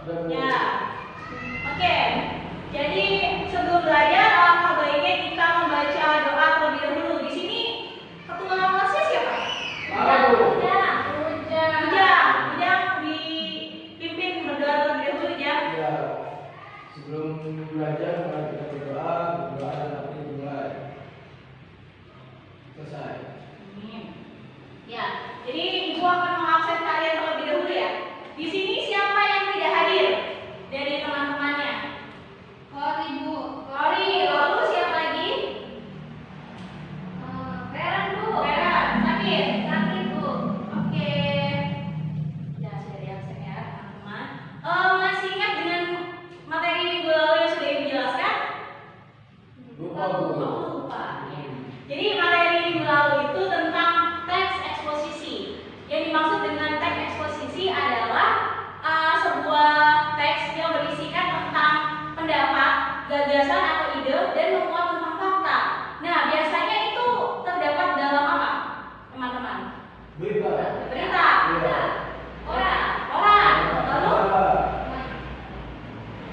Ya. Oke. Jadi sebelum belajar alangkah baiknya kita membaca doa terlebih dahulu. Di sini ketua kelasnya siapa? Ujang dipimpin berdoa terlebih dahulu ya. Ya. Sebelum belajar mari kita berdoa dan nanti dimulai. Selesai. Ya. Jadi ibu akan mengabsen kalian terlebih dahulu ya. Di sini siapa yang tidak hadir dari teman-temannya? Kori, lalu siapa lagi? Peran, sakit, Bu. Oke. Ya, sudah diabsen ya, teman-teman. Masih ingat dengan materi minggu lalu yang sudah ibu jelaskan? Lupa. Ya. Jadi materi minggu lalu itu tentang teks eksposisi. Yang dimaksud dengan teks eksposisi adalah sebuah teks yang berisikan tentang pendapat, gagasan atau ide dan memuat tentang fakta. Nah, biasanya itu terdapat dalam apa, teman-teman? Berita. Koran. Lalu?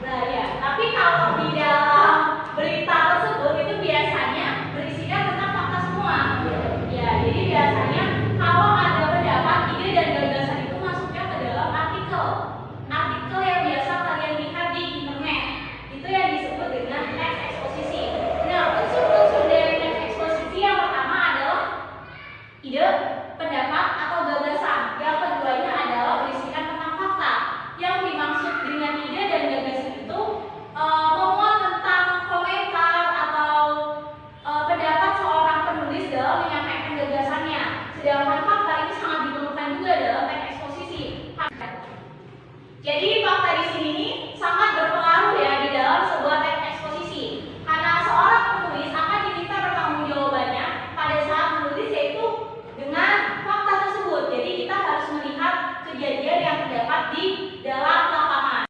Nah, ya. Tapi kalau di dalam berita tersebut itu biasanya berisikan tentang fakta semua. Ya, jadi biasanya kalau ada pendapat, ide dan gagasan itu masuknya ke dalam artikel. Artikel yang biasa kalian lihat di internet. Itu yang disebut dengan teks eksposisi. Nah, unsur-unsur dari teks eksposisi yang pertama adalah ide, pendapat atau gagasan. Yang keduanya adalah berisikan tentang fakta. Yang dimaksud dengan ide dan gagasan itu memuat tentang komentar atau pendapat seorang penulis dalam menyampaikan gagasannya. Sedangkan fakta ini sangat diperlukan juga dalam teks eksposisi. Jadi fakta di sini nih sangat berpengaruh ya di dalam sebuah teks eksposisi. Karena seorang penulis akan diminta pertanggungjawabannya pada saat menulis yaitu dengan fakta tersebut. Jadi kita harus melihat kejadian yang terdapat di dalam lapangan.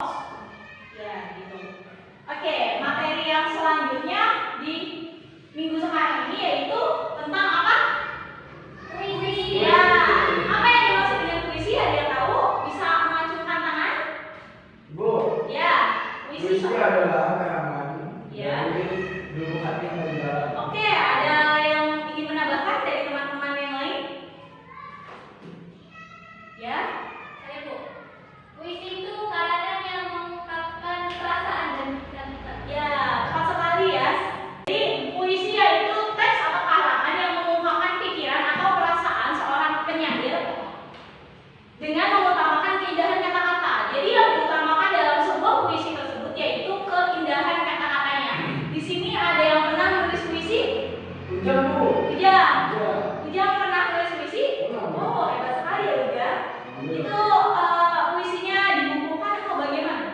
Ya, gitu. Oke, materi yang selanjutnya di minggu sekarang ini yaitu tentang apa? Puisi. Ya, apa yang dimaksud dengan puisi? Ada yang tahu? Bisa mengacungkan tangan? Ya, puisi adalah harapan. Ya. Lubuk hati yang lebih dalam. Oke, ada yang ingin menambahkan dari teman-teman yang lain? Ya? Saya, Bu. Puisi itu karangan yang mengungkapkan perasaan dan pikiran kita. Ya, tepat sekali ya. Jadi puisi yaitu teks atau karangan yang mengungkapkan pikiran atau perasaan seorang penyair dengan mengutamakan keindahan kata-kata. Jadi yang diutamakan dalam sebuah puisi tersebut yaitu keindahan kata-katanya. Di sini ada yang pernah menulis puisi? Ujang, Bu. Ujang pernah nulis puisi? Oh, hebat sekali ya Ujang. Itu puisinya dibukukan atau bagaimana?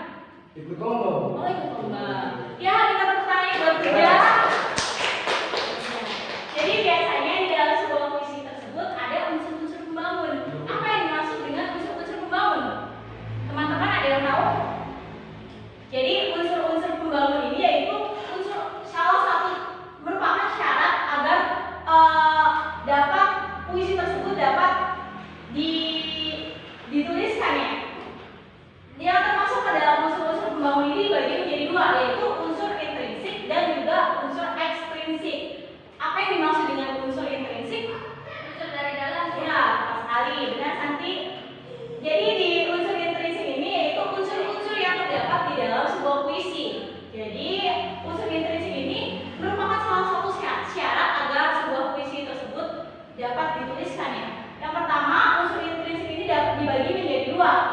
Ikut lomba. Oh, ikut lomba. Ya, kita tepuk tangan buat Ujang. Jadi biasanya di dalam sebuah puisi tersebut ada unsur-unsur pembangun. Apa yang dimaksud dengan unsur-unsur pembangun? Teman-teman ada yang tahu? Jadi unsur-unsur pembangun ini yaitu unsur salah satu merupakan syarat agar dapat puisi tersebut dapat dituliskan ya. Yang termasuk ke dalam unsur-unsur pembangun ini dibagi menjadi dua, yaitu unsur intrinsik dan juga unsur ekstrinsik. Apa yang dimaksud dengan unsur intrinsik? Unsur dari dalam. Ya, tepat sekali, benar Santi. Jadi di unsur intrinsik ini yaitu unsur-unsur yang terdapat di dalam sebuah puisi. Jadi unsur intrinsik ini merupakan salah satu syarat agar sebuah puisi tersebut dapat dituliskan ya. Yang pertama, unsur intrinsik ini dapat dibagi menjadi dua,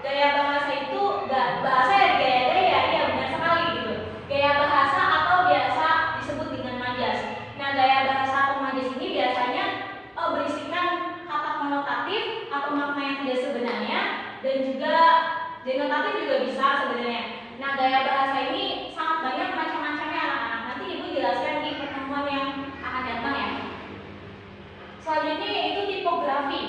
Gaya bahasa itu bahasa ya gaya-gaya, ya benar sekali gitu. Gaya bahasa atau biasa disebut dengan majas. Nah, gaya bahasa atau majas ini biasanya berisikan kata konotatif atau makna yang tidak sebenarnya, dan juga denotatif juga bisa sebenarnya. Nah, gaya bahasa ini sangat banyak macam-macamnya anak-anak. Nanti Ibu jelaskan di pertemuan yang akan datang ya. Selanjutnya yaitu tipografi.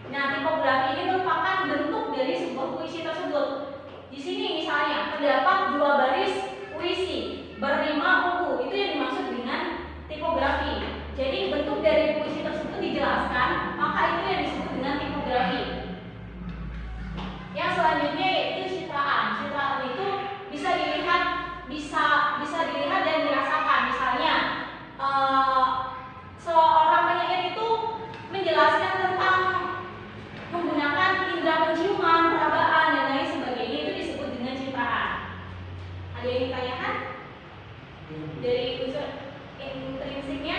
Nah, tipografi ini merupakan bentuk dari sebuah puisi tersebut. Di sini misalnya terdapat 2 baris puisi berlima buku, itu yang dimaksud dengan tipografi. Jadi bentuk dari puisi tersebut dijelaskan, maka itu yang disebut dengan tipografi. Yang selanjutnya yaitu citraan. Citraan itu bisa dilihat, bisa dilihat dan dirasakan. Misalnya seorang penyair itu menjelaskan tentang menggunakan indera penciuman, perabaan, dan lain sebagainya, itu disebut dengan citraan. Ada yang ditanyakan? Dari unsur intrinsiknya.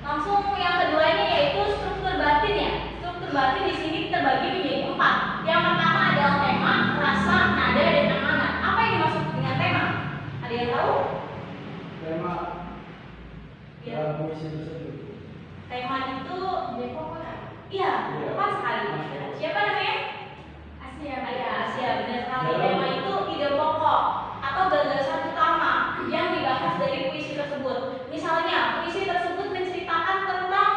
Langsung yang kedua ini yaitu struktur batin ya. Struktur batin di sini terbagi menjadi 4. Yang pertama adalah tema, rasa, nada, dan amanat. Apa yang dimaksud dengan tema? Ada yang tahu? Tema Ya. dalam puisi tersebut. Tema itu Depoknya. iya, Iya. tepat sekali. Siapa namanya? Asia. Ya, Asia, benar sekali. Dalam- Tema itu ide pokok atau gagasan utama yang dibahas dari puisi tersebut. Misalnya, puisi tersebut menceritakan tentang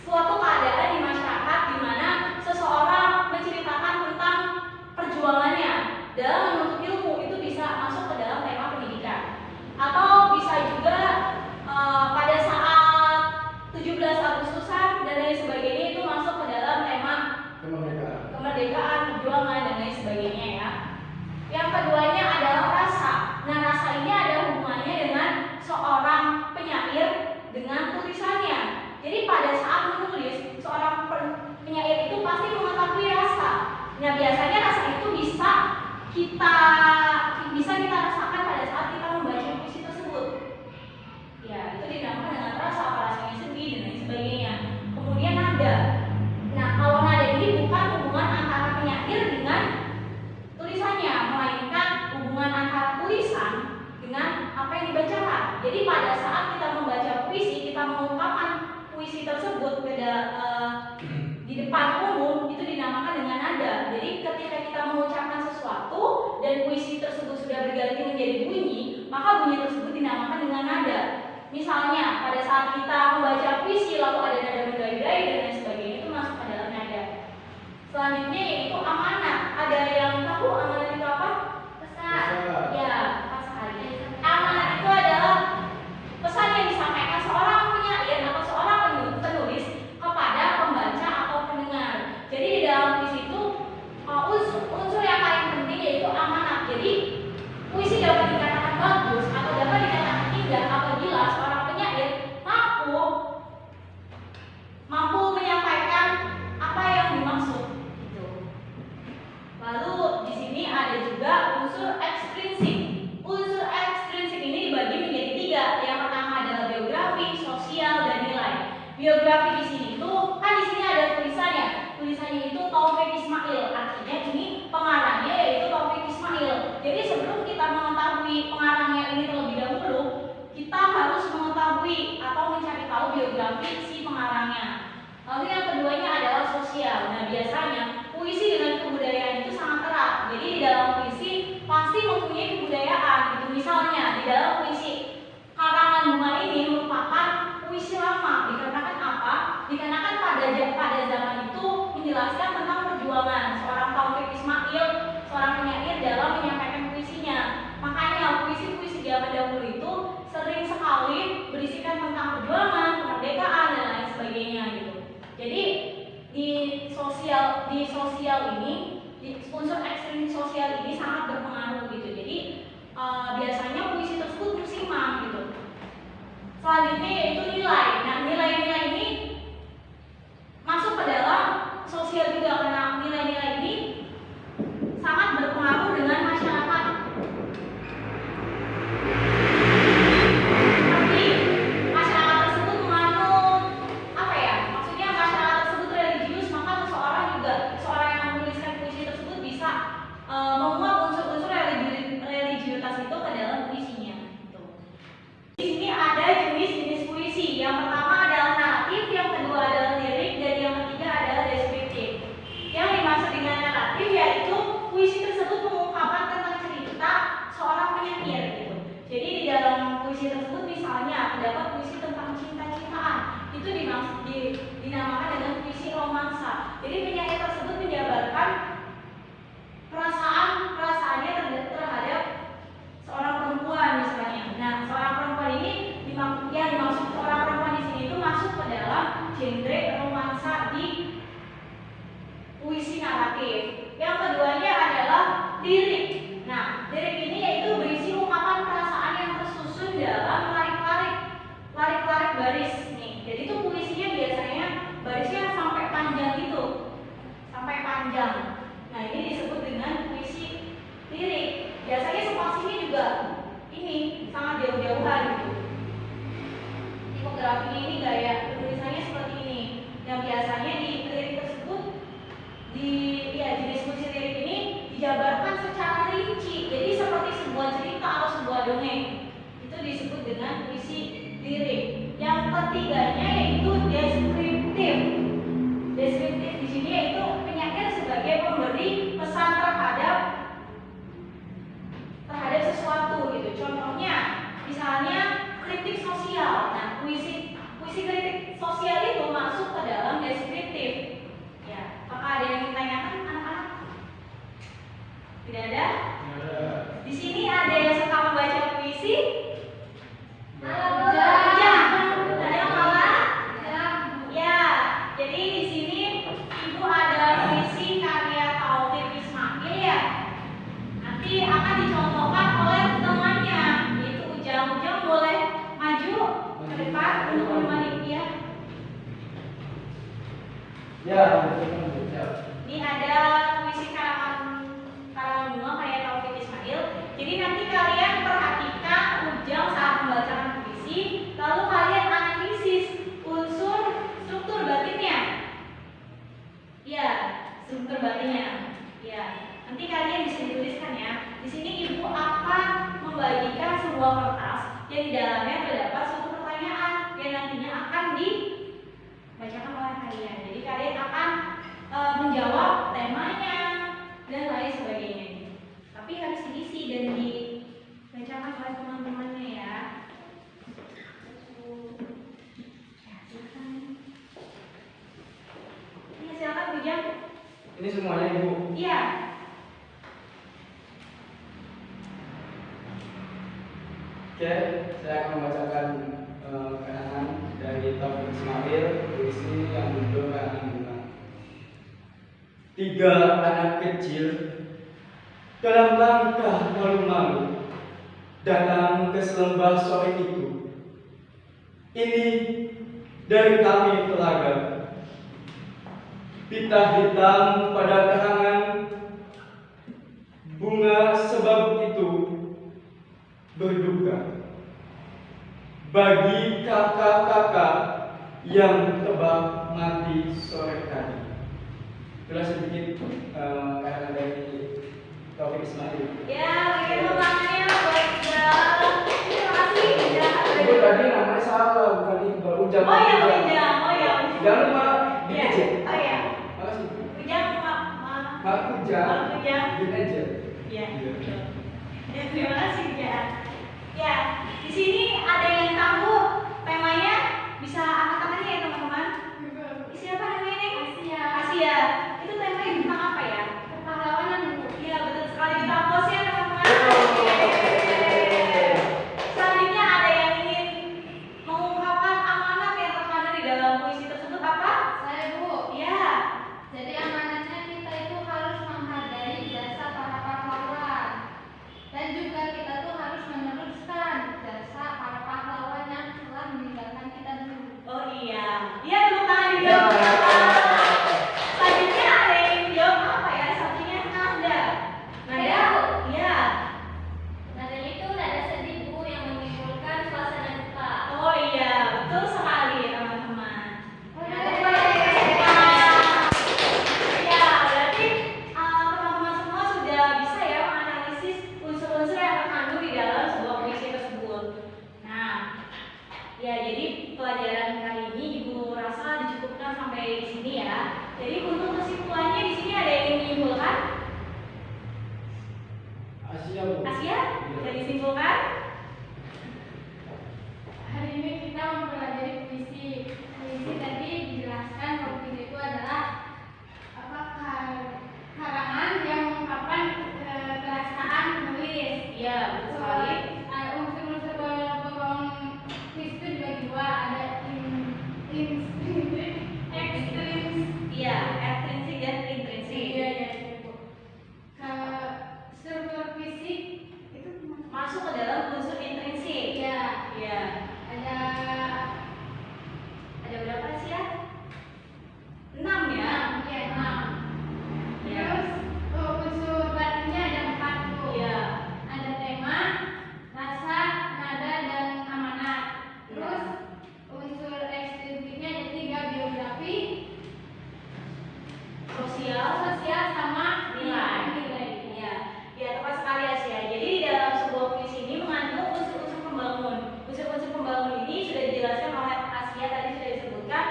suatu keadaan di masyarakat di mana seseorang menceritakan tentang perjuangannya dalam menuntut ilmu, itu bisa masuk ke dalam tema pendidikan. Atau bisa juga pada saat 17 Agustusan dan lain sebagainya, itu masuk ke dalam tema kemerdekaan, perjuangan, dan lain sebagainya ya. Yang keduanya adalah rasa. Nah, rasa ini ada hubungannya dengan seorang penyair dengan tulisannya. Jadi pada saat menulis, seorang penyair itu pasti mengetahui rasa. Nah, biasanya rasa itu bisa kita rasakan pada saat kita membaca puisi tersebut. Ya, itu dinamakan dengan rasa, apa rasanya sedih dan lain sebagainya. Kemudian nada. Nah, kalau nada ini bukan hubungan antara penyair dengan tulisannya, melainkan hubungan antara tulisan dengan apa yang dibacakan. Jadi pada saat kita membaca puisi, kita mengungkapkan puisi tersebut di depan umum, itu dinamakan dengan nada. Jadi ketika kita mengucapkan sesuatu dan puisi tersebut sudah berganti menjadi bunyi, maka bunyi tersebut dinamakan dengan nada. Misalnya pada saat kita membaca puisi lalu ada nada mendai-dai dan lain sebagainya, itu masuk ke dalam nada. Selanjutnya yaitu amanat. Ada yang tahu amanat itu apa? Pesan. Ya, pas sekali. Amanat itu adalah pesan yang disampaikan seorang penyair atau seorang penulis kepada pembaca atau pendengar. Jadi di dalam puisi itu unsur yang paling penting yaitu amanat. Jadi puisi dapat dikatakan bagus atau dapat dikatakan indah apabila seorang penyair mampu menyampaikan apa yang dimaksud. Gitu. Lalu di sini ada juga unsur ekstrinsik. Unsur ekstrinsik ini dibagi menjadi 3. Yang pertama adalah biografi, sosial, dan nilai. Biografi di sini itu kan di sini ada tulisannya. Tulisannya itu Taufik Ismail. Artinya ini pengarangnya yaitu Taufik Ismail. Jadi sebelum kita mengetahui pengarangnya ini terlebih dahulu, kita harus mengetahui atau mencari tahu biografi si pengarangnya. Lalu yang keduanya adalah sosial. Nah, biasanya puisi dengan kebudayaan itu sangat erat. Jadi di dalam puisi pasti mempunyai kebudayaan. Gitu. Misalnya di dalam puisi Karangan Bunga ini merupakan puisi lama. Dikarenakan apa? Dikarenakan pada zaman itu menjelaskan tentang perjuangan seorang Taufik Ismail, seorang penyair dalam menyampaikan puisinya. Makanya puisi-puisi zaman dahulu itu sering sekali berisikan tentang perjuangan, kemerdekaan, dan lain sebagainya gitu. Jadi di sosial ini, di unsur ekstrim sosial ini sangat berpengaruh gitu. Jadi biasanya puisi tersebut musiman gitu. Selanjutnya yaitu nilai. Nah, nilai-nilai ini masuk ke dalam sosial juga karena nilai-nilai ini sangat berpengaruh dengan masyarakat. Seperti masyarakat tersebut menganut apa ya? Maksudnya masyarakat tersebut religius, maka seseorang juga aktif. Yang keduanya adalah lirik. Nah, lirik ini yaitu berisi ungkapan perasaan yang tersusun dalam larik-larik baris nih. Jadi itu puisinya biasanya barisnya sampai panjang gitu, sampai panjang. Nah, ini disebut dengan puisi lirik. Biasanya spasinya juga ini sangat jauh-jauhan gitu. Tipografinya ini gaya tulisannya seperti ini. Yang biasanya di lirik tersebut di jenis puisi lirik ini dijabarkan secara rinci. Jadi seperti sebuah cerita atau sebuah dongeng. Itu disebut dengan puisi lirik. Yang ketiganya yaitu deskriptif. Deskriptif di sini yaitu penyair sebagai pemberi pesan terhadap sesuatu gitu. Contohnya misalnya kritik sosial. Nah, puisi kritik sosial itu masuk ke dalam deskriptif. Ya, apakah ada yang ditanyakan anak-anak? Tidak ada? Di sini ada yang suka membaca puisi? Ada yang malah? Ya, jadi di sini Ibu ada puisi karya Taufik Ismail ya. Nanti akan dicontohkan oleh temannya, yaitu Ujang. Ujang boleh maju ke depan untuk menemani dia. Ya. Ini ada puisi karangan bunga karya Taufik Ismail. Jadi nanti kalian perhatikan Ujang saat membacakan puisi, lalu kalian analisis unsur struktur batinnya. Ya, struktur batinnya. Ya, nanti kalian bisa dituliskan ya. Di sini Ibu akan membagikan sebuah kertas yang di dalamnya terdapat suatu pertanyaan yang nantinya akan dibacakan oleh kalian. Jadi kalian akan menjawab temanya dan lain sebagainya. Tapi harus diisi dan dibacakan oleh teman-temannya ya. Ya, silakan. Iya, silakan Ujang. Ini semuanya Ibu. Iya. Oke, saya akan membacakan karangan dari Taufik Ismail, puisi yang berjudul Karangan Bunga. 3 anak kecil dalam langkah malu-malu datang ke selembah sore itu. Ini dari kami telaga, pita hitam pada karangan bunga, sebab itu berduka bagi kakak-kakak yang tebak mati sore tadi. Itulah sedikit karangan dari Taufik Ismail. Ya, berikan tepuk tangannya buat Ujang. Terima kasih Ujang. Ibu tadi namanya salah, bukan Iqbal. Ujang. Oh ya Ujang, Jangan lupa di Ya. ejek. Oh ya. Makasih. Ujang, Mak Ujang. Ujang. Di ejek. Iya. Ya, terima kasih Ujang. Ya, di sini ada yang tahu temanya? Bisa angkat tangannya ya teman-teman. Siapa namanya nih? Asia. Itu temanya tentang apa ya? Kepahlawanan Bu. Iya, betul sekali. Kita pause ya teman-teman. Selanjutnya ada yang ingin mengungkapkan amanat yang terkandung di dalam puisi tersebut apa? Saya Bu. Iya. Jadi amanatnya kita itu harus menghargai jasa para pahlawan. Dan juga kita tuh harus meneruskan jasa para pahlawan yang telah meninggalkan kita dulu. Oh iya. Iya sosial sama nilai. Ya, tepat sekali Asia. Jadi di dalam sebuah puisi ini mengandung unsur-unsur pembangun. Unsur-unsur pembangun ini sudah dijelaskan oleh Asia tadi, sudah disebutkan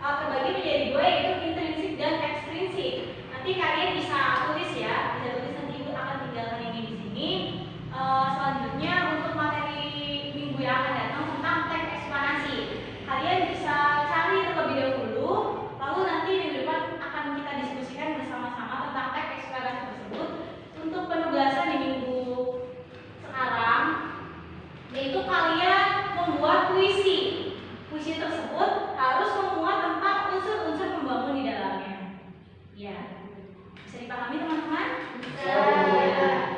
terbagi menjadi dua, yaitu intrinsik dan ekstrinsik. Nanti kalian bisa tulis ya, bisa tulis, nanti ibu akan tinggalkan ini di sini. Selanjutnya untuk materi minggu yang akan datang tentang teks eksplanasi, kalian bisa cari terlebih dahulu, lalu nanti minggu depan akan kita diskusikan bersama-sama tentang teks eksplanasi tersebut. Untuk penugasan di minggu sekarang, yaitu kalian membuat puisi. Puisi tersebut harus memuat tentang unsur-unsur pembangun di dalamnya. Ya, bisa dipahami teman-teman? Bisa.